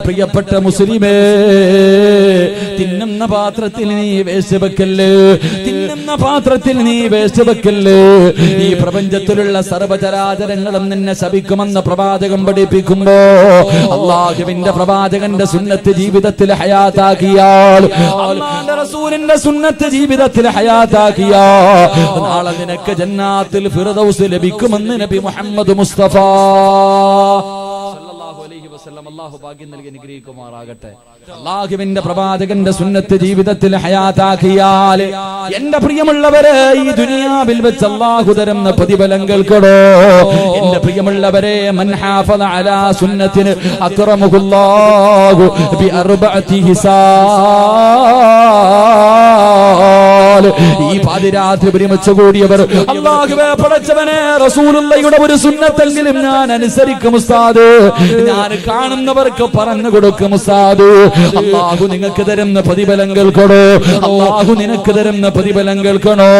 പ്രിയപ്പെട്ട മുസ്ലിമേ, തിന്നുന്ന പാത്രത്തിൽ നീ വേസ്റ്റ് വെക്കല്ലേ, തിന്നുന്ന പാത്രത്തിൽ നീ വേസ്റ്റ് വെക്കല്ലേ. ഈ പ്രപഞ്ചത്തിലുള്ള സർവചരാചരങ്ങളും നിന്നെ ശപിക്കുമെന്ന് പ്രവാചകൻ പഠിപ്പിക്കുമ്പോ അല്ലാഹുവിന്റെ പ്രവാചകന്റെ സുന്നത്ത് ജീവിതത്തിൽ ഹയാത്താക്കിയാൽ, അല്ലാഹുവിന്റെ റസൂലിന്റെ സുന്നത്ത് ജീവിതത്തിൽ ഹയാത്താക്കിയാൽ നാളെ നിനക്ക് ജന്നാത്തിൽ ഫിർദൗസ് ലഭിക്കുമെന്ന് നബി മുഹമ്മദ് മുസ്തഫ അല്ലാഹു ഭാഗ്യം നൽകി അനുഗ്രഹിക്കുമാറാകട്ടെ. അല്ലാഹുവിന്റെ പ്രവാചകന്റെ സുന്നത്ത് ജീവിതത്തിൽ ഹയാത്താക്കിയാൽ എന്റെ പ്രിയമുള്ളവരെ, ഈ ദുനിയാവിൽ വെച്ച് അല്ലാഹു തരുന്ന പ്രതിഫലം കേൾക്കണോ? എന്റെ പ്രിയമുള്ളവരെ, മൻ ഹാഫദ അലാ സുന്നത്തിൻ അക്റമഹുല്ലാഹു ബി അർബഅതി ഹിസാൽ. ഈ പാതിരാത്രി ഒരുമിച്ച് കൂടിയവർ അല്ലാഹുവേ പടച്ചവനെ, റസൂലുള്ളാഹിയുടെ ഒരു സുന്നത്തെങ്കിലും ഞാൻ അനുസരിക്കും ഉസ്താദ്, ഞാൻ കാണുന്നവർക്ക് പറഞ്ഞു കൊടുക്കും ഉസ്താദ്. അല്ലാഹു നിങ്ങൾക്ക് തരുന്ന പ്രതിഫലം കേൾക്കണോ? അല്ലാഹു നിനക്ക് തരുന്ന പ്രതിഫലം കേൾക്കണോ?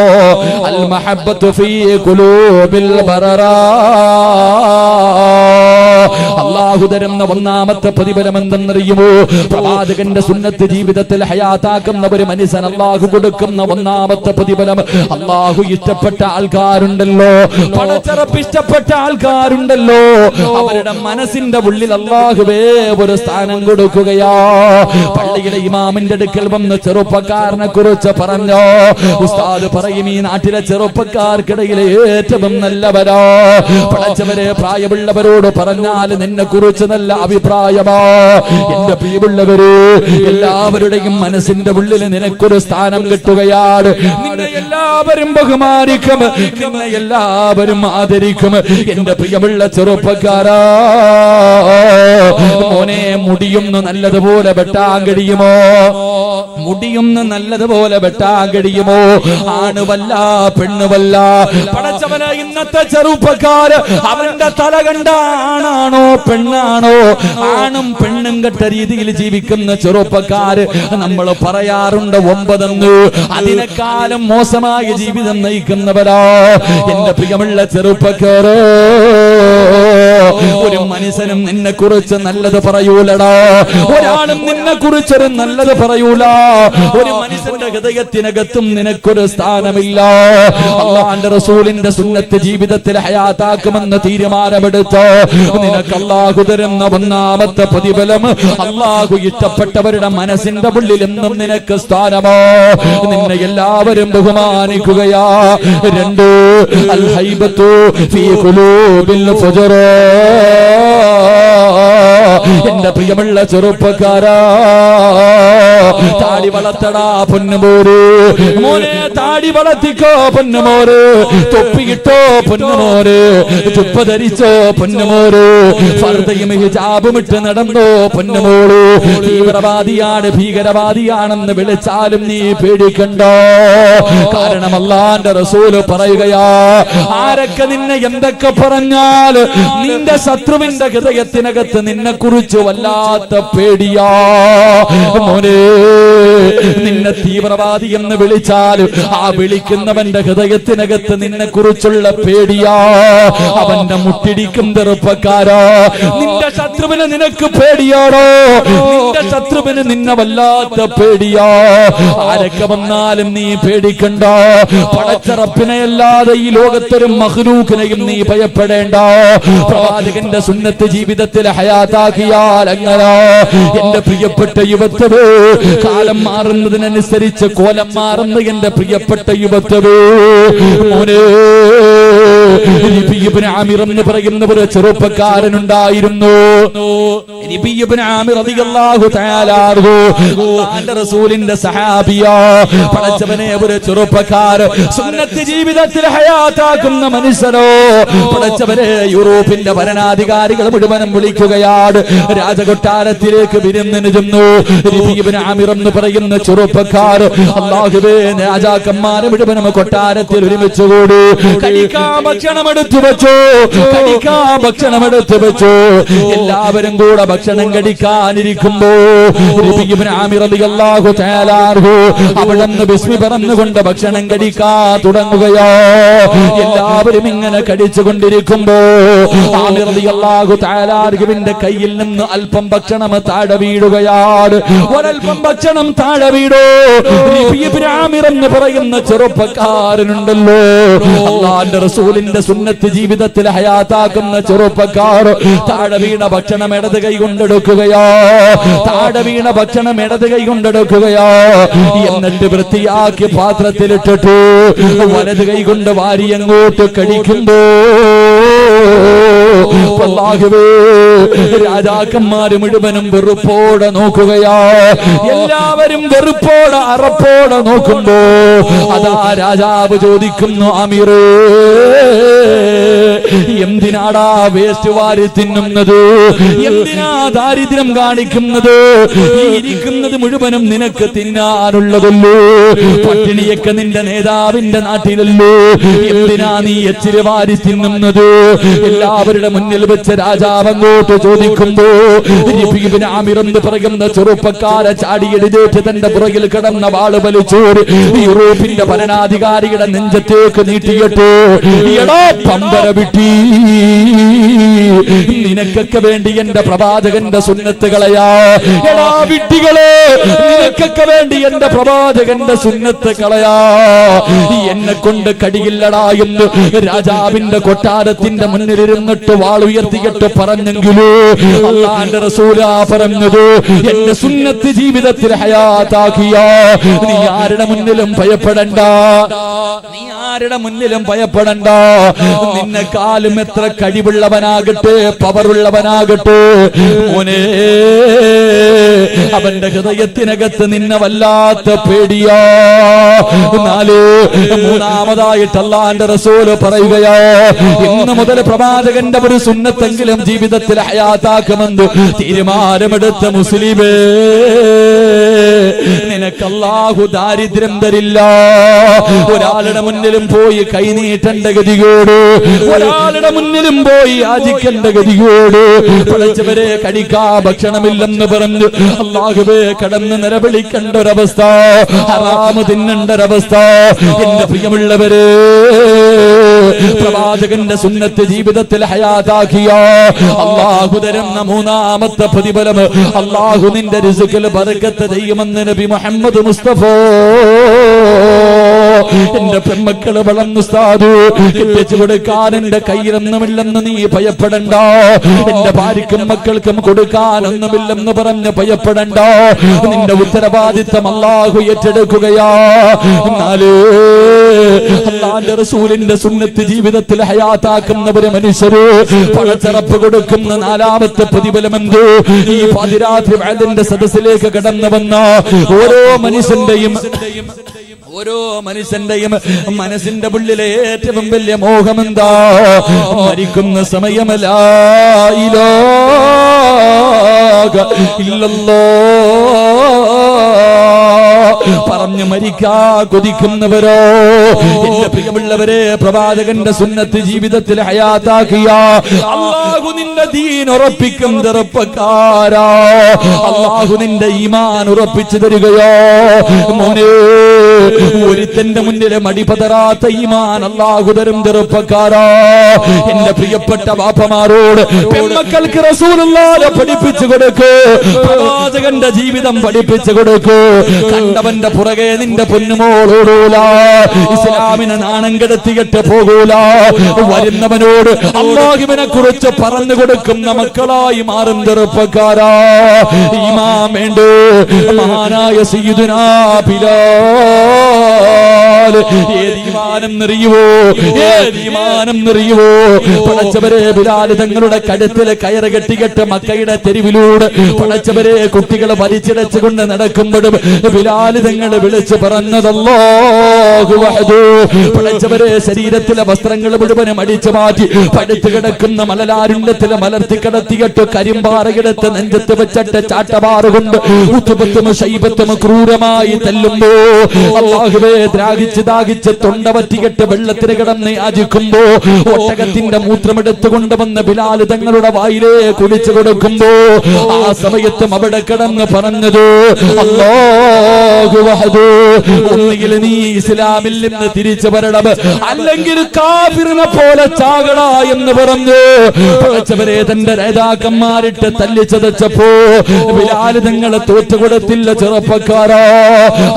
അൽ മഹബ്ബത്തു ഫീ ഖുലൂബിൽ ബററാ. അല്ലാഹു തരുന്ന ഒന്നാമത്തെ പ്രതിഫലം എന്തെന്നറിയുമോ? പ്രവാചകന്റെ സുന്നത്ത് ജീവിതത്തിൽ ഹയാത്താക്കുന്ന ഒരു മനുഷ്യൻ അല്ലാഹു കൊടുക്കുന്ന ഒന്നാമത്തെ പ്രതിഫലം, അല്ലാഹു ഇഷ്ടപ്പെട്ട ആൾക്കാരുണ്ടല്ലോ, പടച്ചറപ്പ് ഇഷ്ടപ്പെട്ട ആൾക്കാരുണ്ടല്ലോ, അവരുടെ മനസ്സിന്റെ ഉള്ളിൽ അല്ലാഹുവേ ഒരു സ്ഥാനം കൊടുക്കുകയാ. പള്ളിയിലെ ഇമാമിന്റെ അടുക്കൽ വന്ന് ചെറുപ്പക്കാരനെ കുറിച്ച് പറഞ്ഞോ, ഉസ്താദ് പറയും ഈ നാട്ടിലെ ചെറുപ്പക്കാർക്കിടയിലെ ഏറ്റവും നല്ലവരോ. പടച്ചവരെ, പ്രായമുള്ളവരോട് പറഞ്ഞാൽ നിന്നെ കുറിച്ച് നല്ല അഭിപ്രായമാ. എന്റെ പ്രിയമുള്ളവര്, എല്ലാവരുടെയും മനസ്സിന്റെ ഉള്ളിൽ നിനക്കൊരു സ്ഥാനം കിട്ടുകയാണ്. നിന്നെ എല്ലാവരും ബഹുമാനിക്കും, നിന്നെ എല്ലാവരും ആദരിക്കും. എന്റെ പ്രിയമുള്ള ചെറുപ്പക്കാരാ, മോനെ, മുടിയൊന്ന് നല്ലതുപോലെ വെട്ടാൻ കഴിയുമോ? മുടിയൊന്ന് നല്ലതുപോലെ വെട്ടാൻ കഴിയുമോ? ആണുവല്ല പെണ്ണുവല്ല. പടച്ചവനെ, ഇന്നത്തെ ചെറുപ്പക്കാര് അവന്റെ തല കണ്ട ആണാണോ പെണ്ണാണോ? ആണും പെണ്ണും കെട്ട രീതിയിൽ ജീവിക്കുന്ന ചെറുപ്പക്കാര് നമ്മൾ പറയാറുണ്ട് 9. അതിനേക്കാളും മോശമായ ജീവിതം നയിക്കുന്നവരാ. എന്റെ പ്രിയമുള്ള ചെറുപ്പക്കാര്, ഒരു മനുഷ്യനും നിന്നെ കുറിച്ച് നല്ലത് പറയൂലടാ, ഒരാളും നിന്നെ കുറിച്ചൊരു നല്ലത് പറയൂല. ഒരു മനുഷ്യന്റെ ഹൃദയത്തിനകത്തും നിനക്കൊരു സ്ഥാനമില്ല. അല്ലാഹുവിന്റെ റസൂലിന്റെ സുന്നത്ത് ജീവിതത്തിൽ ഹയാത്താക്കുമെന്ന് തീരുമാനമെടുത്തോ, നിനക്ക് അല്ലാഹു തരുന്ന ഒന്നാമത്തെ പ്രതിഫലം, അല്ലാഹു ഇഷ്ടപ്പെട്ടവരുടെ മനസ്സിന്റെ ഉള്ളിൽ എന്നും നിനക്ക് സ്ഥാനമോ. നിന്നെ എല്ലാവരും ബഹുമാനിക്കുകയാ. 2, അൽ ഹൈബത്തു ഫീ ഖുലൂബിൽ ഫുജറ. എന്റെ പ്രിയമുള്ള ചെറുപ്പക്കാരാ, താടി വളർത്തടാ പൊന്നുമോര്, മോനെ താടി വളർത്തിക്കോ പൊന്നുമോര്, തൊപ്പിയിട്ടോ പൊന്നുമോര്, ചുപ്പ ധരിച്ചോ പൊന്നുമോര്, ഫർദയും ഹിജാബും ഇട്ട് നടന്നോ പൊന്നുമോര്. തീവ്രവാദിയാണ് ഭീകരവാദിയാണെന്ന് വിളിച്ചാലും നീ പേടിക്കണ്ടോ. കാരണം അല്ലാഹുവിന്റെ റസൂല് പറയുകയാ, ആരൊക്കെ നിന്നെ എന്തൊക്കെ പറഞ്ഞാൽ നിന്റെ ശത്രുവിന്റെ ഹൃദയത്തിനകത്ത് നിന്നെ കുറിച്ച് വല്ലാത്ത പേടിയാ. മോനെ, നിന്നെ തീവ്രവാദി എന്ന് വിളിച്ചാൽ ആ വിളിക്കുന്നവന്റെ ഹൃദയത്തിനകത്ത് നിന്നെ കുറിച്ചുള്ള പേടിയാ. അവന്റെ മുട്ടിടിക്കും ചെറുപ്പക്കാരാ. നിന്റെ ശത്രുവിന് നിനക്ക് പേടിയാണോ? നിന്റെ ശത്രുവിന് നിന്നെ വല്ലാത്ത പേടിയാ. ആരൊക്കെ വന്നാലും നീ പേടിക്കണ്ട. പടച്ചറപ്പിനെ അല്ലാതെ ഈ ലോകത്തൊരു മഖ്ലൂഖിനെയും നീ ഭയപ്പെടേണ്ട. പ്രവാചകന്റെ സുന്നത്ത് ജീവിതത്തിൽ ഹയാത്താക്കിയാൽ അങ്ങനെ. എന്റെ പ്രിയപ്പെട്ട യുവത്വേ, കാലം മാറുന്നതിനനുസരിച്ച് കോലം മാറുന്ന എന്റെ പ്രിയപ്പെട്ട യുവത്വേ, മോനെ, ഇബ്നു ആമിർ എന്ന് പറയുന്ന ഒരു ചെറുപ്പക്കാരനുണ്ടായിരുന്നു. ഇബ്നു ആമിർ റളിയല്ലാഹു തആല അൻഹു അല്ലാഹുവിന്റെ റസൂലിന്റെ സഹാബിയാ. പടച്ചവനെ, ഒരു ചെറുപ്പക്കാരൻ സുന്നത്ത് ജീവിതത്തിൽ ഹയാത്താക്കുന്ന മനുഷ്യനോ. പടച്ചവനെ, യൂറോപ്പിന്റെ ഭരണാധികാരികൾ മുഴുവനും വിളിക്കുകയാണ്. രാജകൊട്ടാരത്തിലേക്ക് വിരുന്നിന് ചെന്നു. ഇബ്നു ആമിർ എന്ന് പറയുന്ന ചെറുപ്പക്കാർ അല്ലാഹുവേ, രാജാക്കന്മാരെ മുഴുവനും കൊട്ടാരത്തിൽ ഒരുമിച്ച് കൂടി. കഴിക്കാൻ ഭക്ഷണം എടുത്തു വെച്ചു, കഴിക്കാൻ ഭക്ഷണം എടുത്തു വെച്ചു. എല്ലാവരും കൂടെ ഭക്ഷണം കഴിക്കാനിരിക്കുമ്പോ ഇബ്നു ആമിർ റളിയല്ലാഹു തആല അൻഹു അവിടുന്ന് ബിസ്മി പറഞ്ഞുകൊണ്ട് ഭക്ഷണം കഴിക്കാൻ തുടങ്ങുകയോ. എല്ലാവരും ഇങ്ങനെ കഴിച്ചുകൊണ്ടിരിക്കുമ്പോ ആമിർ റളിയല്ലാഹു തആല അൻഹുവിന്റെ കയ്യിൽ കയ്യിൽ നിന്ന് അല്പം ഭക്ഷണം താഴെ വീഴുകയാണ്. ഒരൽപ്പം ഭക്ഷണം താഴെ വീടോ. ഇബ്നു ആമിർ എന്ന് പറയുന്ന ചെറുപ്പക്കാരനുണ്ടല്ലോ, അല്ലാഹുവിന്റെ റസൂലിന്റെ സുന്നത്ത് ജീവിതത്തിൽ ഹയാത്താക്കുന്ന ചെറുപ്പക്കാർ താഴെ വീണ ഭക്ഷണം ഇടത് കൈ കൊണ്ടെടുക്കുകയോ, താഴെ വീണ ഭക്ഷണം ഇടത് കൈ കൊണ്ടെടുക്കുകയോ, എന്നിട്ട് വൃത്തിയാക്കി പാത്രത്തിലിട്ടിട്ട് വലത് കൈ കൊണ്ട് വാരി അങ്ങോട്ട് കഴിക്കുമ്പോ രാജാക്കന്മാര് മുഴുവനും വെറുപ്പോടെ നോക്കുകയാ. എല്ലാവരും വെറുപ്പോടെ അറപ്പോടെ നോക്കുമ്പോ അതാ രാജാവ് ചോദിക്കുന്നു, ആമിറേ, എന്തിനാടാ വേസ്റ്റ് വാരി തിന്നുന്നത്? എന്തിനാ ദാരിദ്ര്യം കാണിക്കുന്നത്? ഈ ഇരിക്കുന്നത് മുഴുവനും നിനക്ക് തിന്നാനുള്ളതല്ലോ. പട്ടിണിയൊക്കെ നിന്റെ നേതാവിന്റെ നാട്ടിലല്ലോ. എന്തിനാ നീ എച്ചിരി വാരി തിന്നുന്നത്? എല്ലാവരുടെ മുന്നിൽ വെച്ച് രാജാവ് അങ്ങോട്ട് ചോദിക്കുമ്പോ ഇബ്നു ആമിർ എന്ന് പറയുന്ന ചെറുപ്പക്കാരെ ചാടിയെഴുതേറ്റ് തന്റെ പുറകിൽ കിടന്ന വാള് വലിച്ചോടി യൂറോപ്പിന്റെ ഭരണാധികാരിയുടെ നെഞ്ചത്തേക്ക് നീട്ടിയിട്ട്, എടാ പമ്പര വിട്ടി, നിനക്കൊക്കെ വേണ്ടി എന്റെ പ്രവാചകന്റെ സുന്നത്ത് കളയാ. എടാ വിട്ടികളെ, നിനക്കൊക്കെ വേണ്ടി എന്റെ പ്രവാചകന്റെ സുന്നത്ത് കളയാ. എന്നെ കൊണ്ട് കടിയില്ലടാ എന്ന് രാജാവിന്റെ കൊട്ടാരത്തിന്റെ മുന്നിലിരുന്നിട്ട് വാളുയർത്തിയിട്ട് പറഞ്ഞെങ്കിലോ അല്ലാഹുവിന്റെ റസൂലാ പറഞ്ഞത്, എന്റെ സുന്നത്ത് ജീവിതത്തിൽ ഹയാത്താക്കിയ നീ ആരുടെ മുന്നിലും ഭയപ്പെടണ്ട, നീ ആരുടെ മുന്നിലും ഭയപ്പെടണ്ട. നിന്നെക്കാളും എത്ര കഴിവുള്ളവനാകട്ടെ, പവറുള്ളവനാകട്ടെ, മോനെ, അവന്റെ ഹൃദയത്തിനകത്ത് നിന്നെ വല്ലാത്ത പേടിയാ. മൂന്നാമതായിട്ട് അല്ലാഹുവിന്റെ റസൂൽ പറയുകയോ, ഇന്ന് മുതൽ പ്രവാചകന്റെ ഒരു സുന്നത്തെങ്കിലും ജീവിതത്തിൽ ഹയാത്താക്കുമെന്ന് തീരുമാനമെടുത്ത മുസ്ലിമേ, നിനക്ക് അല്ലാഹു ദാരിദ്ര്യം തരില്ല. ഒരാളുടെ മുന്നിലും പോയി കൈനീട്ടേണ്ട ഗതികേട്, ഒരാളുടെ മുന്നിലും പോയി യാചിക്കേണ്ട ഗതികേട്. പഠിച്ചവരെ കഴിക്കാ ഭക്ഷണമില്ലെന്ന് പറഞ്ഞു അല്ലാഹുവേ കടന്ന് നിലവിളിക്കേണ്ട ഒരവസ്ഥ, ഹറാമ് തിന്നേണ്ട ഒരവസ്ഥ. എന്റെ പ്രിയമുള്ളവരെ, പ്രവാചകന്റെ സുന്നത്ത് ജീവിതത്തിൽ ഹയാത്താക്കിയ അല്ലാഹു തരുന്ന മൂന്നാമത്തെ പ്രതിഫലം, അല്ലാഹു നിന്റെ റിസ്ഖിൽ ബറക്കത്ത് ചെയ്യുമെന്ന് നബി മുഹമ്മദ് മുസ്തഫ. എന്റെ പെൺമക്കള് വളർന്നു സ്ഥാതു എത്തിച്ചു കൊടുക്കാൻ എന്റെ കയ്യിലൊന്നുമില്ലെന്ന് നീ ഭയപ്പെടണ്ട. എന്റെ ഭാര്യക്കും മക്കൾക്കും കൊടുക്കാനൊന്നുമില്ലെന്ന് പറഞ്ഞ് ഭയപ്പെടണ്ട. നിന്റെ ഉത്തരവാദിത്തം അല്ലാഹു ഏറ്റെടുക്കുകയാ. എന്നാലേ അല്ലാഹുവിന്റെ റസൂലിന്റെ സുന്നത്ത് ജീവിതത്തിൽ ഹയാത്താക്കുന്നവര് മനുഷ്യര് പഴച്ചറപ്പ് കൊടുക്കുന്ന നാലാമത്തെ പ്രതിഫലമെന്ത്? ഈ പാതിരാത്രി വഅദിന്റെ സദസ്സിലേക്ക് കടന്നു വന്ന ഓരോ മനുഷ്യന്റെയും മനസ്സിന്റെ ഉള്ളിലെ ഏറ്റവും വലിയ മോഹമെന്താ? മരിക്കുന്ന സമയമല്ല, ലാ ഇലാഹ ഇല്ലല്ലാഹ് പറഞ്ഞു മരിക്കാ കൊതിക്കുന്നവരോ? എന്റെ പ്രിയമുള്ളവരെ, പ്രവാചകന്റെ സുന്നത്ത് ജീവിതത്തിൽ ഹയാത്താക്കിയ അല്ലാഹു നിന്റെ ദീൻ ഉറപ്പിക്കും ചെറുപ്പക്കാരാ. അല്ലാഹു നിന്റെ ഈമാൻ ഉറപ്പിച്ചു തരികയോ? മോനെ, ഒരുത്തന്റെ മുന്നിലെ മടിപതറാത്ത ഈമാൻ അല്ലാഹു തരും ചെറുപ്പക്കാരാ. എന്റെ പ്രിയപ്പെട്ട ബാപ്പമാരോട്, പെൺമക്കൾക്ക് റസൂലുള്ളാഹിനെ പഠിപ്പിച്ചു കൊടുക്കൂ, പ്രവാചകന്റെ ജീവിതം പഠിപ്പിച്ചു കൊടുക്കൂ. കണ്ടവന്റെ പുറകെ നിന്റെ പൊന്നുമോളോടൂല, ഇസ്ലാമിനെ നാണം കെടുത്തിയിട്ട് പോകൂല. വരുന്നവനോട് അല്ലാഹുവിനെ കുറിച്ച് പറഞ്ഞു കൊടുക്കുന്ന മക്കളായി മാറും ചെറുപ്പക്കാരാ. ഈമാൻ വേണ്ടേ? മഹാനായ സയ്യിദുനാ ബിലാൽ ഏതീമാനം നിറയുവോ? പടച്ചവരെ, ബിലാൽ തങ്ങളുടെ കഴുത്തിൽ കയറ് കെട്ടിക്കെട്ട് മക്കയുടെ തെരുവിലൂടെ പടച്ചവരെ കുട്ടികൾ വലിച്ചിടച്ചുകൊണ്ട് നടക്കുമ്പോഴും ബിലാൽ തങ്ങൾ വിളിച്ചു പറഞ്ഞതല്ലാഹു വഹദു. പടച്ചവരെ, ശരീരത്തിലെ വസ്ത്രങ്ങൾ മുഴുവനും അടിച്ചു മാറ്റി പടുത്തു കിടക്കുന്ന മലലാരുണ്യത്തിലെ മലർത്തി കിടത്തിയിട്ട് കരിമ്പാറയെടുത്ത് നെഞ്ചത്ത് വെച്ചിട്ട് ചാട്ടമാറുകൊണ്ട് ഉത്തുപത്തും ശൈബത്തും ക്രൂരമായി തല്ലുമ്പോ അല്ലാഹുവേ ദാഹിച്ച് തൊണ്ട പറ്റിയിട്ട് വെള്ളത്തിന് കിടന്ന് യാചിക്കുമ്പോ ഒട്ടകത്തിന്റെ മൂത്രമെടുത്തു കൊണ്ടുവന്ന് ബിലാൽ തങ്ങളുടെ വായിലേ കുടിച്ചു കൊടുക്കുമ്പോ ആ സമയത്തും അവിടെ കിടന്ന് പറഞ്ഞത് അല്ലാഹു അല്ലാഹു വഹദു. ഒന്നുകിൽ നീ ഇസ്ലാമിൽ നിന്ന് തിരിച്ചു വരണം, അല്ലെങ്കിൽ കാഫിറിനെ പോലെ ചാകടാ എന്ന് പറഞ്ഞു പടച്ചവരെ തന്റെ നേതാക്കന്മാരിട്ട് തല്ലിച്ചതച്ചപ്പോ ബിലാൽ തങ്ങളെ തോറ്റുകൊടുത്തില്ല. ചെറുപ്പക്കാരാ,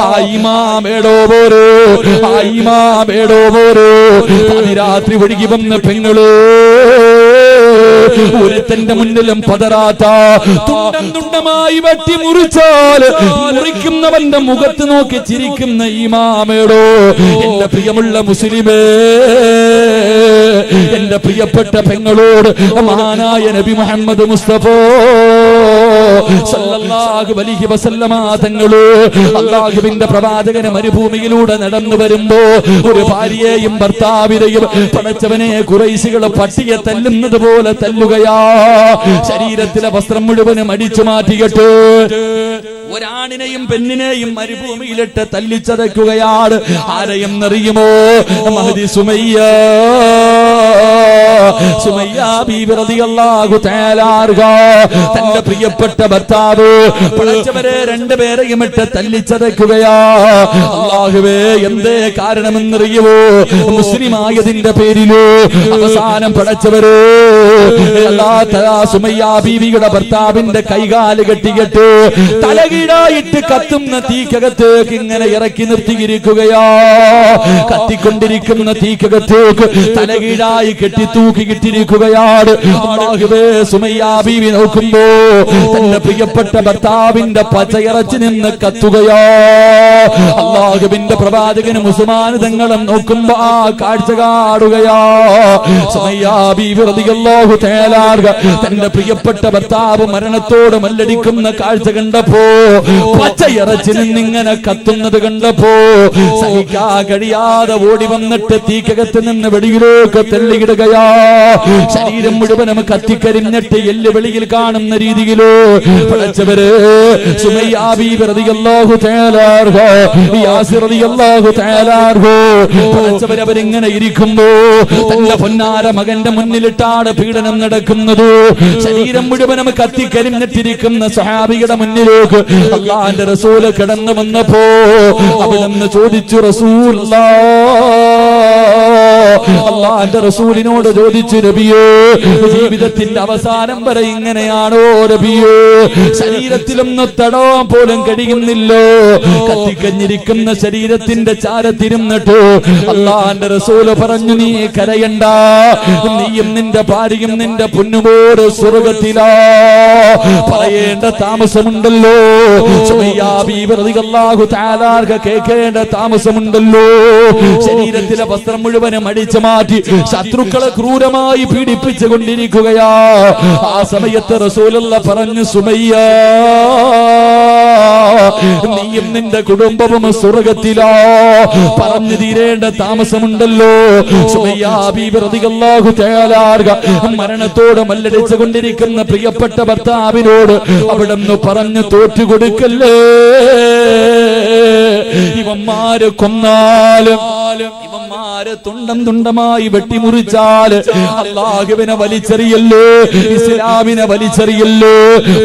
ആ ഇമാം ഏടോ പോരോ, ആ ഇമാം ഏടോ പോരോ. രാത്രി ഒഴുകി വന്ന പെങ്ങള് ഒരുത്തന്റെ മുന്നിലും പതറാത്ത തുണ്ടം തുണ്ടമായി വെട്ടി മുറിച്ചാൽ മുറിക്കുന്നവന്റെ മുഖത്ത് നോക്കി ചിരിക്കുന്ന ഇമാമേടോ. എന്റെ പ്രിയമുള്ള മുസ്ലിമേ, എന്റെ പ്രിയപ്പെട്ട പെങ്ങളോട് മഹാനായ നബി മുഹമ്മദ് മുസ്തഫ സല്ലല്ലാഹു അലൈഹി വസല്ലമ തങ്ങള് അല്ലാഹുവിന്റെ പ്രവാചകന് മരുഭൂമിയിലൂടെ നടന്നു വരുമ്പോ ഒരു ഭാര്യയെയും ഭർത്താവിനെയും പടച്ചവനെ ഖുറൈശികൾ പട്ടിയെ തല്ലുന്നത് പോലെ തല്ലുകയാ. ശരീരത്തിലെ വസ്ത്രം മുഴുവനും അടിച്ചു മാറ്റിയിട്ട് ഒരാണിനെയും പെണ്ണിനെയും മരുഭൂമിയിലിട്ട് തല്ലിച്ചതയ്ക്കുകയാണ്. ആരെയും അറിയുമോ? മഹദി സുമയ്യ ബീവി റളിയല്ലാഹു തആല അൻഹ തന്റെ പ്രിയപ്പെട്ട ഭർത്താവ് പടച്ചവരെ രണ്ടുപേരെയും ഇട്ട് തല്ലിച്ചതയ്ക്കുകയാ. അല്ലാഹുവേ, എന്തേ കാരണമെന്നറിയുമോ? മുസ്ലിമായതിന്റെ പേരിലോ അവസാനം പടച്ചവരെ സുമയ്യ ബീവിയുടെ ഭർത്താവിന്റെ കൈകാല് കെട്ടിക്കെട്ട് തലകീഴായിട്ട് കത്തുന്ന തീക്കകത്തേക്ക് ഇങ്ങനെ ഇറക്കി നിർത്തിയിരിക്കുകയാ. കത്തിക്കൊണ്ടിരിക്കുന്ന തീക്കകത്തേക്ക് തലകീഴായി കെട്ടി തൂക്കിയിട്ടിരിക്കുകയാണ്. അല്ലാഹുവേ, സുമയ്യ ബീവി നോക്കുമ്പോ തന്റെ പ്രിയപ്പെട്ട ഭർത്താവിന്റെ പച്ചയിറച്ചി നിന്ന് കത്തുകയാ. അല്ലാഹുവിന്റെ പ്രവാചകനും ഉസ്മാൻ തങ്ങളും നോക്കുമ്പോ ആ കാഴ്ച കാണുകയാ. സുമയ്യ ബീവി റളിയല്ലാഹു തആല അൻഹ തന്റെ പ്രിയപ്പെട്ട ഭർത്താവ് മരണത്തോട് മല്ലടിക്കുന്ന കാഴ്ച കണ്ടപ്പോ, പച്ചയിറച്ചി നിന്നിങ്ങനെ കത്തുന്നത് കണ്ടപ്പോ സഹിക്കാ കഴിയാതെ ഓടി വന്നിട്ട് തീക്കകത്ത് നിന്ന് വെളിയിലേക്ക് തള്ളിയിടുകയാ. ശരീരം മുഴുവനും കത്തിക്കരിഞ്ഞിട്ട് എല്ല് വെളിയിൽ കാണുന്ന രീതിയിലോ പടച്ചവര് സുമയ്യ ബീവി റളിയല്ലാഹു തആല അൻഹ യാസിർ റളിയല്ലാഹു തആല അൻഹു പടച്ചവര് അവരിങ്ങനെ ഇരിക്കുമ്പോ തന്റെ പൊന്നാര മകന്റെ മുന്നിലിട്ടാണ് പീഡനം നടക്കുന്നത്. ശരീരം മുഴുവനും കത്തിക്കരിഞ്ഞിട്ടിരിക്കുന്ന സഹാബിയുടെ മുന്നിലേക്ക് അല്ലാഹുവിന്റെ റസൂൽ കടന്നു വന്നപ്പോ അവിടുന്ന് ചോദിച്ചു, അല്ലാഹുവിന്റെ റസൂലിനോട് ചോദിച്ചു, നബിയേ, ജീവിതത്തിന്റെ അവസാനം വരെ ഇങ്ങനെയാണോ നബിയേ? ശരീരത്തിലൊന്നും തടവാൻ പോലും കഴിയുന്നില്ലോ. കത്തിക്കഞ്ഞിരിക്കുന്ന ശരീരത്തിന്റെ ചാരത്തിരുന്നിട്ട് അല്ലാഹുവിന്റെ റസൂല് പറഞ്ഞു, നീ കരയണ്ട, നീയും നിന്റെ ഭാര്യയും നിന്റെ പൊന്നുമോട് സ്വർഗത്തിലാ. പറയേണ്ട താമസമുണ്ടല്ലോ, സുമയ്യ ബീവി റളിയല്ലാഹു തആല അൻഹ കേൾക്കേണ്ട താമസമുണ്ടല്ലോ. ശരീരത്തിലെ വസ്ത്രം മുഴുവനും അടിച്ചു മാറ്റി ശത്രുക്കളെ ക്രൂരമായി പീഡിപ്പിച്ചു കൊണ്ടിരിക്കുകയാ. ആ സമയത്ത് റസൂലുള്ളാഹി പറഞ്ഞു, സുമയ്യ, നീയും നിന്റെ കുടുംബവും സ്വർഗത്തിലാ. പറഞ്ഞു തീരേണ്ട താമസമുണ്ടല്ലോ. സുമയ്യ ബീവി റളിയല്ലാഹു തആല അൻഹ മരണത്തോട് മല്ലടിച്ചു കൊണ്ടിരിക്കുന്ന പ്രിയപ്പെട്ട ഭർത്താവിനോട് അവിടുന്ന് പറഞ്ഞു, തോറ്റുകൊടുക്കല്ലേ. ഇവന്മാര് കൊന്നാലും ഇവന്മാര് തുണ്ടം തുണ്ടമായി വെട്ടിമുറിച്ചാൽ അല്ലാഹുവിനെ വലിച്ചെറിയല്ലോ, ഇസ്ലാമിനെ വലിച്ചെറിയല്ലോ.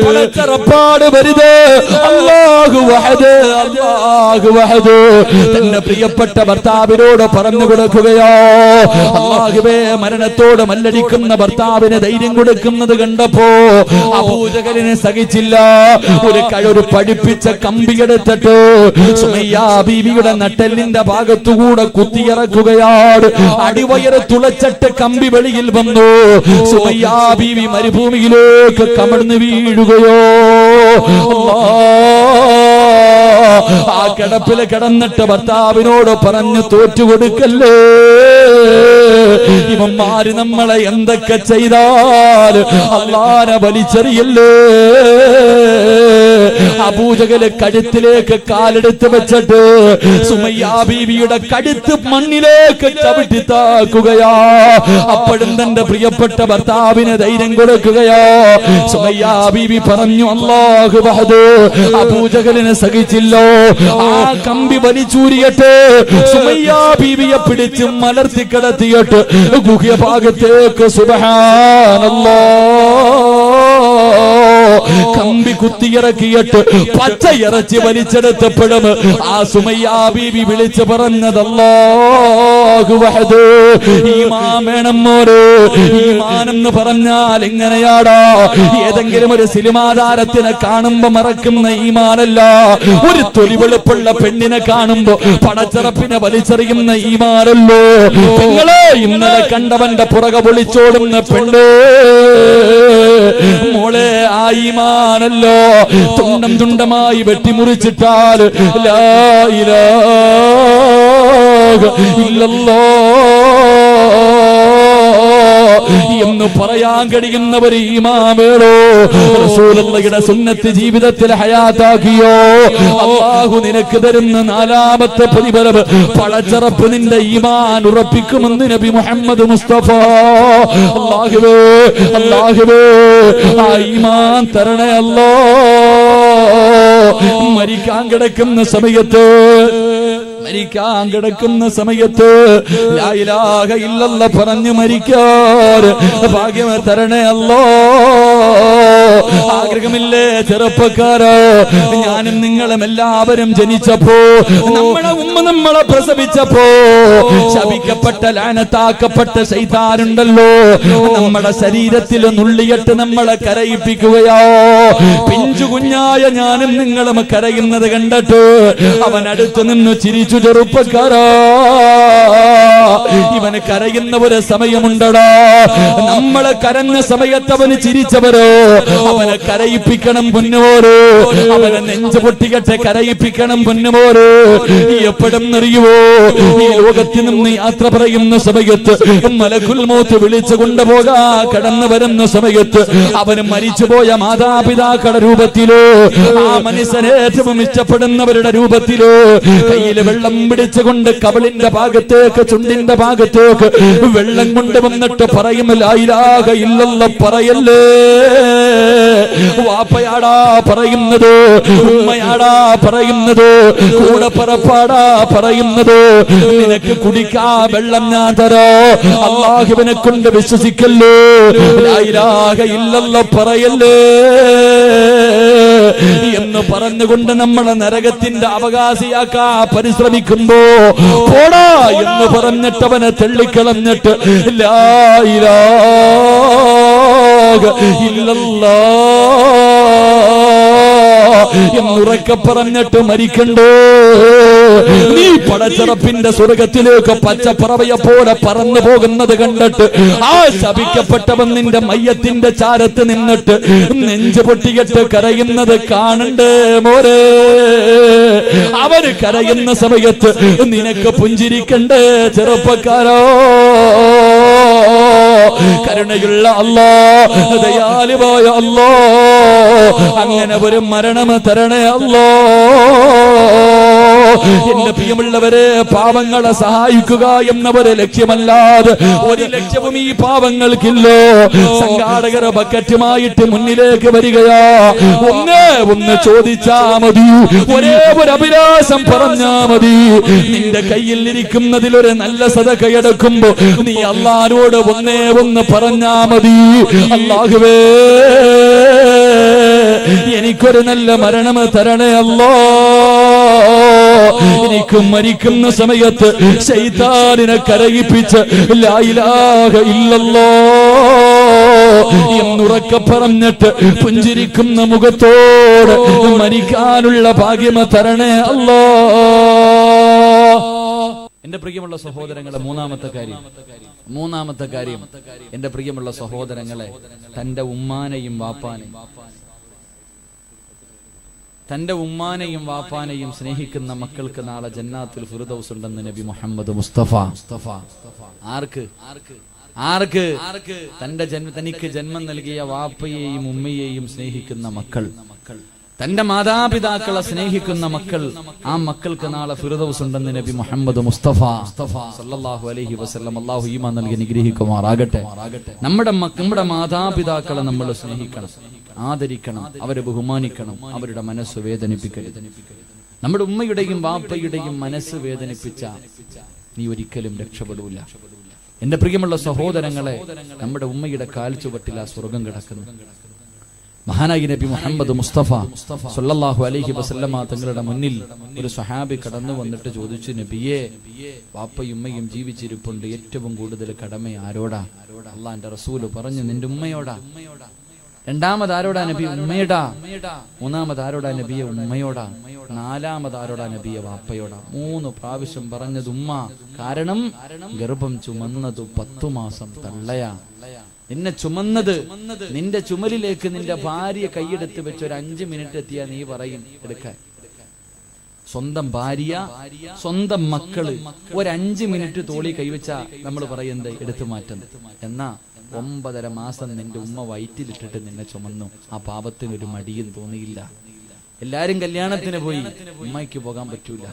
പടച്ചറപ്പാട് വരുത്. അല്ലാഹു വഹദ്, അല്ലാഹു വഹദ്. തന്റെ പ്രിയപ്പെട്ട ഭർത്താവിനോട് പറഞ്ഞു കൊടുക്കുകയോ. അല്ലാഹുവേ, മരണത്തോട് മല്ലടിക്കുന്ന ഭർത്താവിന് ധൈര്യം കൊടുക്കുന്നത് കണ്ടപ്പോ അബൂജഹലിനെ സഹിച്ചില്ല. ഒരു പഠിപ്പിച്ച കമ്പിയെടുത്തിട്ട് സുമയ്യ ബീവിയുടെ നട്ടെല്ലിന്റെ ഭാഗത്തുകൂടെ കുത്തിയിറക്കുകയാണ്. അടിവയറ് തുളച്ചിട്ട് കമ്പി വെളിയിൽ വന്നു. സുമയ്യ ബീവി മരുഭൂമിയിലേക്ക് കമഴ്ന്നു വീഴുകയോ. ആ കിടപ്പിൽ കിടന്നിട്ട് ഭർത്താവിനോട് പറഞ്ഞു, തോറ്റുകൊടുക്കല്ലേ. ഇവന്മാര് നമ്മളെ എന്തൊക്കെ ചെയ്താൽ അല്ലാഹുവിനെ വലിച്ചെറിയല്ലേ. അബൂജഹല് കഴുത്തിലേക്ക് കാലെടുത്ത് വെച്ചിട്ട് സുമയ്യ ബീവിയുടെ കഴുത്ത് മണ്ണിലേക്ക് ചവിട്ടി താക്കുകയാ. അപ്പോഴും തന്റെ പ്രിയപ്പെട്ട ഭർത്താവിന് ധൈര്യം കൊടുക്കുകയോ. സുമയ്യ ബീവി പറഞ്ഞു, അല്ലാഹു വഹദ്. അബൂജഹലിനെ സഹിച്ചില്ലോ. ആ കമ്പി വലിച്ചൂരിയിട്ട് സുമയ്യ ബീവിയെ പിടിച്ച് മലർത്തി കിടത്തിയിട്ട് ഗുഹ്യഭാഗത്തേക്ക് സുബ്ഹാനല്ലാഹ് കമ്പി കുത്തിയിറക്കിയിട്ട് പച്ച ഇറച്ചി വലിച്ചെടുത്തപ്പോഴും ആ സുമയ്യ ബീവി വിളിച്ചു പറഞ്ഞത് അല്ലാഹു വഹദ്. ഈമാൻ വേണം മോരെ. ഈമാൻ എന്ന് പറഞ്ഞാൽ എങ്ങനെയാടാ? ഏതെങ്കിലും ഒരു സിനിമാ താരത്തിനെ കാണുമ്പോ മറക്കുന്ന ഈമാനല്ല. ഒരു തൊലിവെളുപ്പുള്ള പെണ്ണിനെ കാണുമ്പോ പടച്ചിറപ്പിനെ വലിച്ചെറിയുന്ന ഈമാനല്ലോ. നിങ്ങളെ ഇന്നലെ കണ്ടവന്റെ പുറകെ വിളിച്ചോടുന്ന പെണ്ണ് മോളെ, ആ ഈമാനല്ലോ. തുണ്ടം തുണ്ടമായി വെട്ടിമുറിച്ചിട്ടാൽ ലാ ഇലാഹ ഇല്ലല്ലാഹ് എന്ന് പറയാൻ കഴിയുന്നവർ ഈമാനോ റസൂലുള്ളാഹിയുടെ സുന്നത്ത് ജീവിതത്തിൽ ഹയാത്താക്കിയോ? അല്ലാഹു നിനക്ക് തരുന്ന നാലാമത്തെ പ്രതിഫലം പടച്ചറപ്പ് നിന്റെ ഈമാൻ ഉറപ്പിക്കുമെന്ന് നബി മുഹമ്മദ് മുസ്തഫ. അല്ലാഹുവേ അല്ലാഹുവേ ആ ഈമാൻ തരണേ അല്ലാ. മരിക്കാൻ കിടക്കുന്ന സമയത്ത് ലാ ഇലാഹ ഇല്ലല്ലാഹ് പറഞ്ഞു മരിക്കാൻ ഭാഗ്യം തരണേ അല്ലാ. ആഗ്രഹമില്ലേ ചെറുപ്പക്കാരോ? ഞാനും നിങ്ങളും എല്ലാവരും ജനിച്ചപ്പോ, നമ്മളെ ഉമ്മ നമ്മളെ പ്രസവിച്ചപ്പോ ശപിക്കപ്പെട്ട ലാനത്താക്കപ്പെട്ട ശൈത്താനുണ്ടല്ലോ നമ്മുടെ ശരീരത്തിൽ നുള്ളിയിട്ട് നമ്മളെ കരയിപ്പിക്കുകയോ? പിഞ്ചു കുഞ്ഞായ ഞാനും നിങ്ങളും കരയുന്നത് കണ്ടിട്ട് അവൻ അടുത്ത് നിന്ന് ചിരിച്ചു. ചെറുപ്പക്കാരാ, ഇവന് കരയുന്ന ഒരു സമയമുണ്ടടാ. നമ്മളെ കരഞ്ഞ സമയത്ത് അവന് ചിരിച്ചവരോ അവനെ കരയിപ്പിക്കണം പൊന്നുമോരോ. അവനെ നെഞ്ചു പൊട്ടികട്ടെ കരയിപ്പിക്കണം പൊന്നുമോരോ. എപ്പോഴും അറിയുവോ, ഈ ലോകത്തിൽ നിന്ന് യാത്ര പറയുന്ന സമയത്ത് മലക്കുൽ മൗത്ത് വിളിച്ചു കൊണ്ടുപോകാ കടന്നു വരുന്ന സമയത്ത് അവന് മരിച്ചുപോയ മാതാപിതാക്കളുടെ രൂപത്തിലോ ആ മനുഷ്യനെ ഏറ്റവും ഇഷ്ടപ്പെടുന്നവരുടെ രൂപത്തിലോ കയ്യിൽ വെള്ളം പിടിച്ചുകൊണ്ട് കവിളിന്റെ ഭാഗത്തേക്ക് ചുണ്ടിന്റെ ഭാഗത്തേക്ക് വെള്ളം കൊണ്ടുവന്നിട്ട് പറയും ലാ ഇലാഹ ഇല്ലല്ലാഹ് പറയല്ലേ. വാപ്പയാടാ പറയുന്നത്, ഉമ്മയാടാ പറയുന്നത്, കൂടെ പറപ്പാടാ പറയുന്നത്. നിനക്ക് കുടിക്കാ വെള്ളം ഞാൻ തരോ, അല്ലാഹുവിനെ കൊണ്ട് വിശ്വസിക്കല്ലേ, ലാ ഇലാഹ ഇല്ലല്ലാഹ് പറയല്ലേ എന്ന് പറഞ്ഞുകൊണ്ട് നമ്മളെ നരകത്തിന്റെ അവകാശിയാക്കാ പരിശ്രമിക്കുമ്പോ പോടാ എന്ന് പറഞ്ഞിട്ടവനെ തള്ളിക്കളഞ്ഞിട്ട് ലാ ഇലാഹ ഇല്ലല്ലാഹ് എന്നുറക്കെ പറഞ്ഞിട്ട് മരിക്കണ്ടോ? നീ പടച്ചിറപ്പിന്റെ സ്വർഗത്തിലേക്ക് പച്ചപ്പറവയെ പോലെ പറന്നു പോകുന്നത് കണ്ടിട്ട് ആ ശപിക്കപ്പെട്ടവൻ നിന്റെ മയ്യത്തിന്റെ ചാരത്ത് നിന്നിട്ട് നെഞ്ചു പൊട്ടിയിട്ട് കരയുന്നത് കാണണ്ടേ മോരെ? അവര് കരയുന്ന സമയത്ത് നിനക്ക് പുഞ്ചിരിക്കണ്ടേ ചെറുപ്പക്കാരോ? കരുണയുള്ള അല്ലാഹ്, ദയാലുവായ അല്ലാഹ്, അങ്ങനെ ഒരു മരണം തരണേ അല്ലാഹ്. എന്റെ പ്രിയമുള്ളവരെ, പാവങ്ങളെ സഹായിക്കുക എന്നവരെ ലക്ഷ്യമല്ലാതെ ഒരു ലക്ഷ്യവും ഈ പാവങ്ങൾക്കില്ലോ. സംഘാടകർ ബക്കറ്റുമായിട്ട് മുന്നിലേക്ക് വരികയാ. ഒന്ന് ചോദിച്ചാ മതി, ഒരേ ഒരു അഭിലാഷം പറഞ്ഞാ മതി. നിന്റെ കയ്യിൽ ഇരിക്കുന്നതിലൊരു നല്ല സദഖ എടുക്കുമ്പോ നീ അല്ലാഹുവോട് ഒന്ന് പറഞ്ഞാ മതി. അല്ലാഹുവേ, എനിക്കൊരു നല്ല മരണം തരണേ അല്ലാഹ്. എനിക്ക് മരിക്കുന്ന സമയത്ത് ശൈത്താനിനെ കരയിപ്പിച്ച് ലാ ഇലാഹ ഇല്ലല്ലാഹ് എന്നുറക്കെ പറഞ്ഞിട്ട് പുഞ്ചിരിക്കുന്ന മുഖത്തോട് മരിക്കാനുള്ള ഭാഗ്യം തരണേ അല്ലാഹ്. എന്റെ പ്രിയമുള്ള സഹോദരങ്ങളെ, മൂന്നാമത്തെ കാര്യം എന്റെ പ്രിയമുള്ള സഹോദരങ്ങളെ, തന്റെ ഉമ്മാനെയും വാപ്പാനെയും സ്നേഹിക്കുന്ന മക്കൾക്ക് നാളെ ജന്നാത്തുൽ ഫിർദൗസ് ഉണ്ടെന്ന് നബി മുഹമ്മദ് മുസ്തഫ. ആർക്ക്? തനിക്ക് ജന്മം നൽകിയ വാപ്പയെയും ഉമ്മയെയും സ്നേഹിക്കുന്ന മക്കൾ, തന്റെ മാതാപിതാക്കളെ സ്നേഹിക്കുന്ന മക്കൾ, ആ മക്കൾക്ക് നാളെ ഫിർദൗസ് ഉണ്ടെന്ന് നബി മുഹമ്മദ് മുസ്തഫ സല്ലല്ലാഹു അലൈഹി വസല്ലം. അല്ലാഹു ഈമാൻ നൽകി അനുഗ്രഹിക്കുമാറാകട്ടെ. നമ്മുടെ മാതാപിതാക്കളെ നമ്മൾ സ്നേഹിക്കണം, ആദരിക്കണം, അവരെ ബഹുമാനിക്കണം, അവരുടെ മനസ്സ് വേദനിപ്പിക്കരുത്. നമ്മുടെ ഉമ്മയുടെയും വാപ്പയുടെയും മനസ്സ് വേദനിപ്പിച്ച നീ ഒരിക്കലും രക്ഷപ്പെടൂല. എന്റെ പ്രിയമുള്ള സഹോദരങ്ങളെ, നമ്മുടെ ഉമ്മയുടെ കാൽ ചുവട്ടിൽ ആ സ്വർഗം കിടക്കുന്നു. മഹാനായ നബി മുഹമ്മദ് മുസ്തഫ സല്ലല്ലാഹു അലൈഹി വസല്ലമ തങ്ങളുടെ മുന്നിൽ ഒരു സ്വഹാബി കടന്നു വന്നിട്ട് ചോദിച്ചു, നബിയേ, വാപ്പയും ഉമ്മയും ജീവിച്ചിരിപ്പുണ്ട്, ഏറ്റവും കൂടുതൽ കടമ ആരോടാ? അള്ളാന്റെ റസൂല് പറഞ്ഞു, നിന്റെ ഉമ്മയോടാ. രണ്ടാമത് ആരോടാ നബി? ഉമ്മയോടാ. മൂന്നാമത് ആരോടാ നബിയെ? ഉമ്മയോടാ. നാലാമത് ആരോടാ നബിയെ? വാപ്പയോടാ. 3 പ്രാവശ്യം പറഞ്ഞത് ഉമ്മ. കാരണം ഗർഭം ചുമന്നത് 10 മാസം തള്ളയാ. നിന്നെ ചുമന്നത്, നിന്റെ ചുമലിലേക്ക് നിന്റെ ഭാര്യ കൈയെടുത്ത് വെച്ച് ഒരു 5 മിനിറ്റ് എത്തിയാ നീ പറയും എടുക്കാൻ. സ്വന്തം ഭാര്യ, സ്വന്തം മക്കള് ഒരു 5 മിനിറ്റ് തോളി കൈവച്ചാ നമ്മൾ പറയുന്നത് എടുത്തു മാറ്റുന്നത്. എന്നാ 9.5 മാസം നിന്റെ ഉമ്മ വയറ്റിലിട്ടിട്ട് നിന്നെ ചുമന്നു. ആ പാപത്തിനൊരു മടിയും തോന്നിയില്ല. എല്ലാരും കല്യാണത്തിന് പോയി, ഉമ്മയ്ക്ക് പോകാൻ പറ്റൂല.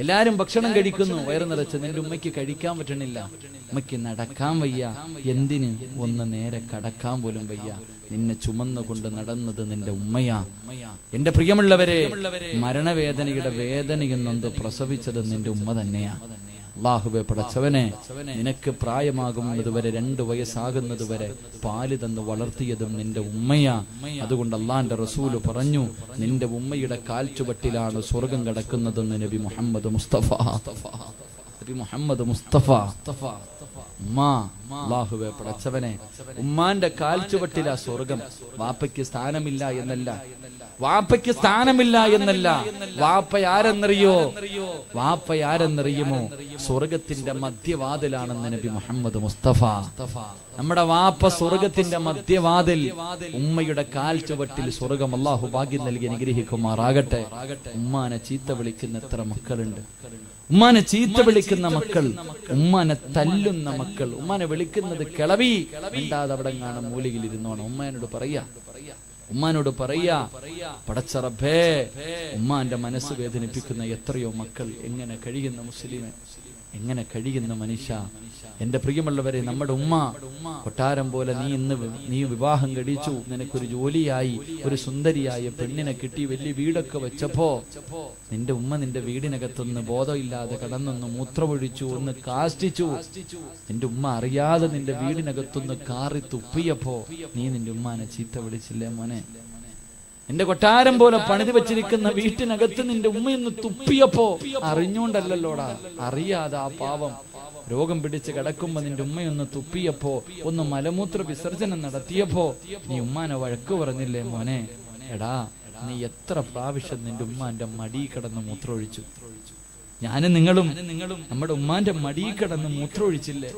എല്ലാരും ഭക്ഷണം കഴിക്കുന്നു, വയറ് നിറച്ച്. നിന്റെ ഉമ്മയ്ക്ക് കഴിക്കാൻ പറ്റണില്ല, ഉമ്മയ്ക്ക് നടക്കാൻ വയ്യ. എന്തിന്? ഒന്ന് നേരെ കടക്കാൻ പോലും വയ്യ. നിന്നെ ചുമന്നുകൊണ്ട് നടന്നത് നിന്റെ ഉമ്മയാ. എന്റെ പ്രിയമുള്ളവരെ, മരണവേദനയുടെ വേദനയിൽ നൊന്ത് പ്രസവിച്ചത് നിന്റെ ഉമ്മ തന്നെയാ. അല്ലാഹുവേ, പടച്ചവനെ, നിനക്ക് പ്രായമാകുന്നത് വരെ 2 വയസ്സാകുന്നത് വരെ പാല് തന്ന് വളർത്തിയതും നിന്റെ ഉമ്മയാ. അതുകൊണ്ട് അള്ളാന്റെ റസൂല് പറഞ്ഞു, നിന്റെ ഉമ്മയുടെ കാൽച്ചുവട്ടിലാണ് സ്വർഗം കിടക്കുന്നതെന്ന് നബി മുഹമ്മദ് മുസ്തഫ. നബി മുഹമ്മദ് മുസ്തഫ. ഉമ്മ, അല്ലാഹുവേ പടച്ചവനെ, ഉമ്മാന്റെ കാൽച്ചുവട്ടിലാ സ്വർഗം. വാപ്പയ്ക്ക് സ്ഥാനമില്ല എന്നല്ല, വാപ്പയ്ക്ക് സ്ഥാനമില്ല എന്നല്ല. വാപ്പയാരെന്നറിയോ? വാപ്പയാരെന്നറിയുമോ? സ്വർഗത്തിന്റെ മധ്യവാതിലാണെന്ന് നബി മുഹമ്മദ് മുസ്തഫ. നമ്മുടെ വാപ്പ സ്വർഗത്തിന്റെ മധ്യവാതിൽ, ഉമ്മയുടെ കാൽച്ചുവട്ടിൽ സ്വർഗം. അല്ലാഹു ഭാഗ്യം നൽകി അനുഗ്രഹിക്കുമാറാകട്ടെ. ഉമ്മാനെ ചീത്ത വിളിക്കുന്ന എത്ര മക്കളുണ്ട്! ഉമ്മാനെ ചീത്ത വിളിക്കുന്ന മക്കൾ, ഉമ്മാനെ തല്ലുന്ന മക്കൾ, ഉമ്മാനെ വിളിക്കുന്നത് കിളവി. മിണ്ടാതെ അവിടെ കാണാൻ മൂലയിൽ ഇരുന്നോണം. ഉമ്മാനോട് പറയാ, പടച്ച റബ്ബേ, ഉമ്മാന്റെ മനസ്സ് വേദനിപ്പിക്കുന്ന എത്രയോ മക്കൾ. എങ്ങനെ കഴിയുന്ന മുസ്ലിമെ, എങ്ങനെ കഴിയുന്ന മനുഷ്യ! എന്റെ പ്രിയമുള്ളവരെ, നമ്മുടെ ഉമ്മ കൊട്ടാരം പോലെ നീ വിവാഹം കഴിച്ചു, നിനക്കൊരു ജോലിയായി, ഒരു സുന്ദരിയായ പെണ്ണിനെ കിട്ടി, വലിയ വീടൊക്കെ വെച്ചപ്പോ നിന്റെ ഉമ്മ നിന്റെ വീടിനകത്തൊന്ന് ബോധമില്ലാതെ കടന്നൊന്ന് മൂത്രമൊഴിച്ചു, ഒന്ന് കാഷ്ടിച്ചു. നിന്റെ ഉമ്മ അറിയാതെ നിന്റെ വീടിനകത്തൊന്ന് കാറി തുപ്പിയപ്പോ നീ നിന്റെ ഉമ്മാനെ ചീത്ത വിളിച്ചില്ലേ മോനെ? നിന്റെ കൊട്ടാരം പോലെ പണിത് വെച്ചിരിക്കുന്ന വീട്ടിനകത്ത് നിന്റെ ഉമ്മയൊന്ന് തുപ്പിയപ്പോ അറിഞ്ഞോണ്ടല്ലോടാ, അറിയാതെ ആ പാവം രോഗം പിടിച്ച് കിടക്കുമ്പോ നിന്റെ ഉമ്മയൊന്ന് തുപ്പിയപ്പോ, ഒന്ന് മലമൂത്ര വിസർജനം നടത്തിയപ്പോ നീ ഉമ്മാനെ വഴക്ക് പറഞ്ഞില്ലേ മോനെ? എടാ, നീ എത്ര പ്രാവശ്യം നിന്റെ ഉമ്മാന്റെ മടി കിടന്ന് മൂത്രമൊഴിച്ചു? ഞാനും നിങ്ങളും നമ്മുടെ ഉമ്മാന്റെ മടി കിടന്ന് മൂത്രമൊഴിച്ചില്ലേ?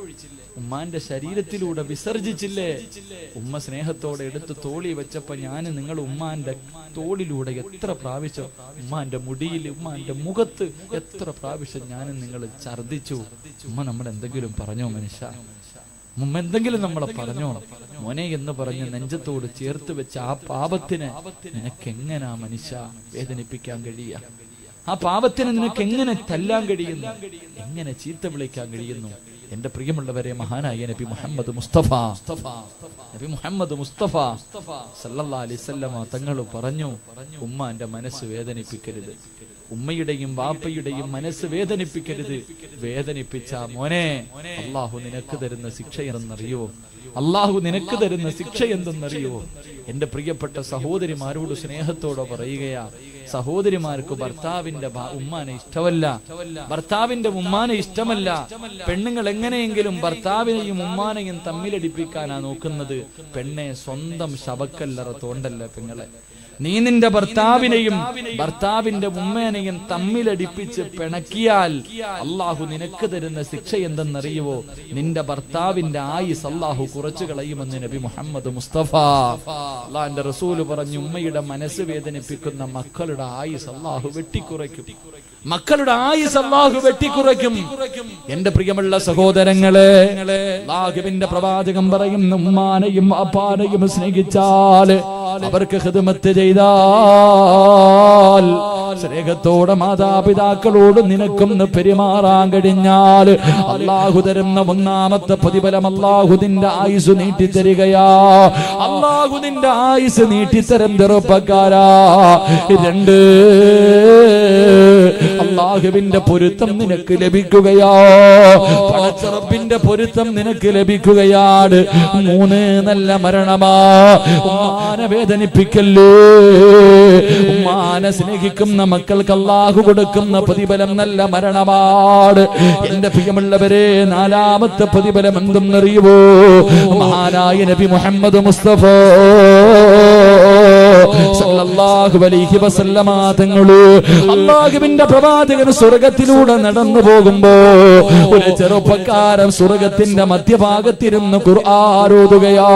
ഉമ്മാന്റെ ശരീരത്തിലൂടെ വിസർജിച്ചില്ലേ? ഉമ്മ സ്നേഹത്തോടെ എടുത്ത് തോളി വെച്ചപ്പോ ഞാനും നിങ്ങൾ ഉമ്മാന്റെ തോളിലൂടെ എത്ര പ്രാവശ്യം, ഉമ്മാന്റെ മുടിയിൽ, ഉമ്മാന്റെ മുഖത്ത് എത്ര പ്രാവശ്യം ഞാനും നിങ്ങൾ ഛർദിച്ചു? ഉമ്മ നമ്മൾ എന്തെങ്കിലും പറഞ്ഞോ മനുഷ്യ? ഉമ്മ എന്തെങ്കിലും നമ്മളെ പറഞ്ഞോ? മോനെ എന്ന് പറഞ്ഞ് നെഞ്ചത്തോട് ചേർത്ത് വെച്ച ആ പാപത്തിന് നിനക്കെങ്ങനാ മനുഷ്യ വേദനിപ്പിക്കാൻ കഴിയുക? ആ പാപത്തിന് നിനക്ക് എങ്ങനെ തല്ലാൻ കഴിയുന്നു? എങ്ങനെ ചീത്ത വിളിക്കാൻ കഴിയുന്നു? എന്റെ പ്രിയമുള്ളവരെ, മഹാനായ നബി മുഹമ്മദ് മുസ്തഫ സല്ലല്ലാഹു അലൈഹി വസല്ലമ തങ്ങൾ പറഞ്ഞു, ഉമ്മാന്റെ മനസ്സ് വേദനിപ്പിക്കരുത്, ഉമ്മയുടെയും വാപ്പയുടെയും മനസ്സ് വേദനിപ്പിക്കരുത്. വേദനിപ്പിച്ച മോനെ, അള്ളാഹു നിനക്ക് തരുന്ന ശിക്ഷ എന്തെന്നറിയോ? അള്ളാഹു നിനക്ക് തരുന്ന ശിക്ഷ എന്തെന്നറിയോ? എന്റെ പ്രിയപ്പെട്ട സഹോദരിമാരോട് സ്നേഹത്തോടെ പറയുകയാ, സഹോദരിമാർക്ക് ഭർത്താവിന്റെ ഉമ്മാനെ ഇഷ്ടമല്ല, ഭർത്താവിന്റെ ഉമ്മാനെ ഇഷ്ടമല്ല. പെണ്ണുങ്ങൾ എങ്ങനെയെങ്കിലും ഭർത്താവിനെയും ഉമ്മാനെയും തമ്മിലടിപ്പിക്കാനാ നോക്കുന്നത്. പെണ്ണെ, സ്വന്തം ശവക്കല്ലറ തോണ്ടല്ല പെങ്ങളെ. നീ നിന്റെ ഭർത്താവിനെയും ഭർത്താവിന്റെ ഉമ്മേനെയും തമ്മിലടിപ്പിച്ച് പിണക്കിയാൽ അള്ളാഹു നിനക്ക് തരുന്ന ശിക്ഷ എന്തെന്നറിയുവോ? നിന്റെ ഭർത്താവിന്റെ ആയുസ് അള്ളാഹു കുറച്ചു കളയുമെന്ന് നബി മുഹമ്മദ് മുസ്തഫ. അള്ളാന്റെ റസൂല് പറഞ്ഞു, ഉമ്മയുടെ മനസ്സ് വേദനിപ്പിക്കുന്ന മക്കളുടെ ആയുസ് അള്ളാഹു വെട്ടിക്കുറയ്ക്കും. മക്കളുടെ ആയുസ് അല്ലാഹു വെട്ടിക്കുറയ്ക്കും. എന്റെ പ്രിയമുള്ള സഹോദരങ്ങളെ, അല്ലാഹുവിന്റെ പ്രവാചകൻ പറയുന്നു, ഉമ്മാനെയും അപ്പാനെയും സ്നേഹിച്ചാൽ, അവർക്ക് ഖിദ്മത്ത് ചെയ്താൽ, സ്നേഹത്തോടെ മാതാപിതാക്കളോട് നിനക്കൊന്ന് പെരുമാറാൻ കഴിഞ്ഞാൽ അല്ലാഹു തരുന്ന ഒന്നാമത്തെ പ്രതിഫലം അല്ലാഹു നിന്റെ ആയുസ് നീട്ടിത്തരികയാ. അല്ലാഹു നിന്റെ ആയുസ് നീട്ടിത്തരും ചെറുപ്പക്കാരാ. 2, അല്ലാഹു അല്ലാഹുവിന്റെ പൊരുത്തം നിനക്ക് ലഭിക്കുകയാ. പടച്ച റബ്ബിന്റെ പൊരുത്തം നിനക്ക് ലഭിക്കുകയാണ്. 3 നല്ല മരണമാ. ഉമ്മാനെ വേദനിപ്പിക്കല്ലേ. ഉമ്മാനെ സ്നേഹിക്കുന്ന മക്കൾക്ക് അല്ലാഹു കൊടുക്കുന്ന പ്രതിഫലം നല്ല മരണമാണ്. എന്റെ പ്രിയമുള്ളവരെ, 4ാമത്തെ പ്രതിഫലം എന്തെന്നറിയുവോ? മഹാനായ നബി മുഹമ്മദ് മുസ്തഫ സല്ലല്ലാഹു അലൈഹി വസല്ലമ തങ്ങള് അല്ലാഹുവിന്റെ പ്രവാചകൻ സ്വർഗ്ഗത്തിലൂടെ നടന്നു പോകുമ്പോ ഒരു ചെറുപ്പക്കാരൻ സ്വർഗ്ഗത്തിന്റെ മധ്യഭാഗത്തിരുന്ന് ഖുർആൻ ഓതുകയാ.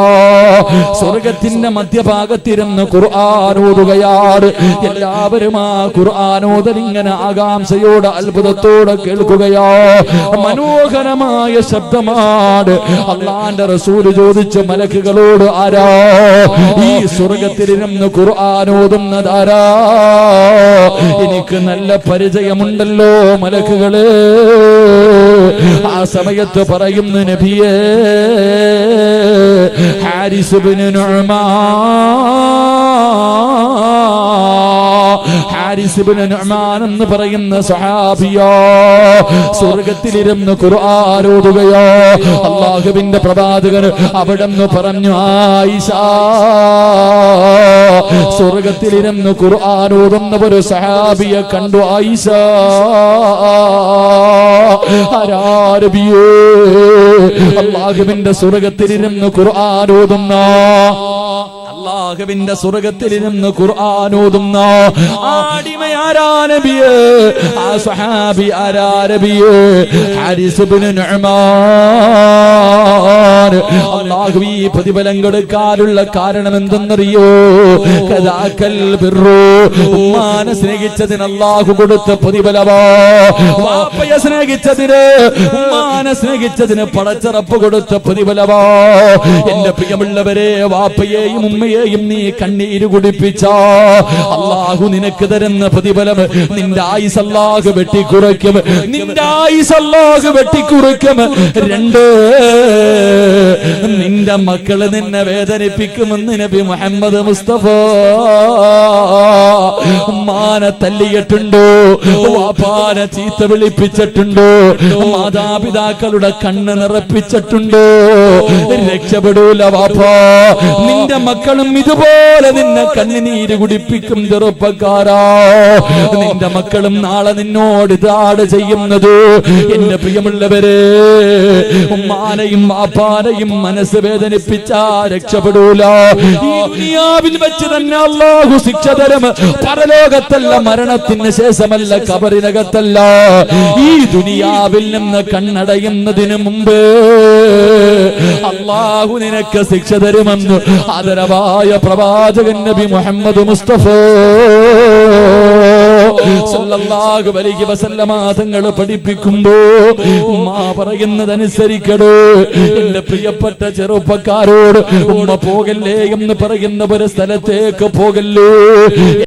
സ്വർഗ്ഗത്തിന്റെ മധ്യഭാഗത്തിരുന്ന് ഖുർആൻ ഓതുകയാണ്. എല്ലാവരും ആ ഖുർആൻ ഓതൽ ഇങ്ങനെ ആകാംക്ഷയോടെ അത്ഭുതത്തോടെ കേൾക്കുകയാ. മനോഹരമായ ശബ്ദമാണ്. അല്ലാഹുവിന്റെ റസൂൽ ചോദിച്ചു മലക്കുകളോട്, ആരാ ഈ സ്വർഗ്ഗത്തിലിരുന്ന് ഖുർആൻ ഓതുന്നതാരാ? എനിക്ക് നല്ല പരിചയമുണ്ടല്ലോ മലക്കുകളെ. ആ സമയത്ത് പറയുന്നു, നബിയേ, ഹാരിസ് ഇബ്നു നുഅ്മാൻ എന്ന് പറയുന്ന സഹാബിയോ സ്വർഗ്ഗത്തിലിരുന്ന് ഖുർആൻ ഓതുകയോ. അല്ലാഹുവിന്റെ പ്രവാചകൻ അവിടെന്ന് പറഞ്ഞു, ആയിഷ, സ്വർഗ്ഗത്തിലിരുന്ന് ഖുർആൻ ഓതുന്ന ഒരു സഹാബിയെ കണ്ടു. ആയിഷ, ആരാരബിയേ? അല്ലാഹുവിന്റെ സ്വർഗ്ഗത്തിലിരുന്ന് ഖുർആൻ ഓതുന്ന, അല്ലാഹുവിന്റെ സ്വർഗ്ഗത്തിലിരുന്ന് ഖുർആൻ ഓതുന്ന ആടിമയാരാ നബിയേ? ആ സഹാബി ആരാ നബിയേ? ഹാരിസ് ഇബ്നു നുഅ്മാൻ. അല്ലാഹു ഈ പ്രതിഫലം കൊടുക്കാനുള്ള കാരണം എന്തെന്നറിയോ? കദാകൽ ബിർറു. ഉമ്മാനെ സ്നേഹിച്ചതിന് അല്ലാഹു കൊടുത്ത പ്രതിഫലമാ. വാപ്പയെ സ്നേഹിച്ചതിന്, ഉമ്മാനെ സ്നേഹിച്ചതിന് പടച്ച റബ്ബ് കൊടുത്ത പ്രതിഫലമാ. എന്റെ പ്രിയമുള്ളവരെ, വാപ്പയെയും ഉമ്മയെയും നീ കണ്ണീര് കുടിപ്പിച്ച അല്ലാഹു നിനക്ക് തരുന്ന പ്രതിഫലം നിന്റെ ആയുസ് അല്ലാഹു വെട്ടിക്കുറയ്ക്കും. നിന്റെ ആയുസ് അല്ലാഹു വെട്ടിക്കുറയ്ക്കും. 2, നിന്റെ മക്കള് നിന്നെ വേദനിപ്പിക്കുമെന്ന് നബി മുഹമ്മദ് മുസ്തഫ. ഉമ്മാനെ തല്ലിയിട്ടുണ്ടോ? വാപ്പാനെ ചീത്ത വിളിപ്പിച്ചിട്ടുണ്ടോ? മാതാപിതാക്കളുടെ കണ്ണ് നിറപ്പിച്ചിട്ടുണ്ടോ? രക്ഷപ്പെടൂല വാപ്പാ. നിന്റെ മക്കളും ഇതുപോലെ നിന്നെ കണ്ണുനീര് കുടിപ്പിക്കും. ചെറുപ്പക്കാരാ, നിന്റെ മക്കളും നാളെ നിന്നോട് ഇതാണ് ചെയ്യുന്നത്. എന്റെ പ്രിയമുള്ളവരെ, ഉമ്മാനെയും വാപ്പാനെയും മനസ്സ് വേദനിപ്പിച്ചാ രക്ഷപ്പെടൂല. ഈ ദുനിയാവിൽ വെച്ച് തന്നെ അല്ലാഹു ശിക്ഷ തരും. പരലോകത്തല്ല, മരണത്തിന് ശേഷമല്ല, ഖബറിനകത്തല്ല. ഈ ദുനിയാവിൽ നിന്ന് കണ്ണടയുന്നതിന് മുമ്പ് അല്ലാഹു നിനക്ക് ശിക്ഷ തരുമെന്ന് ആദരവായ പ്രവാചകൻ നബി മുഹമ്മദ് മുസ്തഫ സല്ലല്ലാഹു അലൈഹി വസല്ലമ തങ്ങൾ പഠിപ്പിക്കുമ്പോ ഉമ്മ പറയുന്നതനുസരിക്കടോ. എന്റെ പ്രിയപ്പെട്ട ചെറുപ്പക്കാരോട്, ഉമ്മ പോകല്ലേ എന്ന് പറയുന്ന ഒരു സ്ഥലത്തേക്ക് പോകല്ലേ.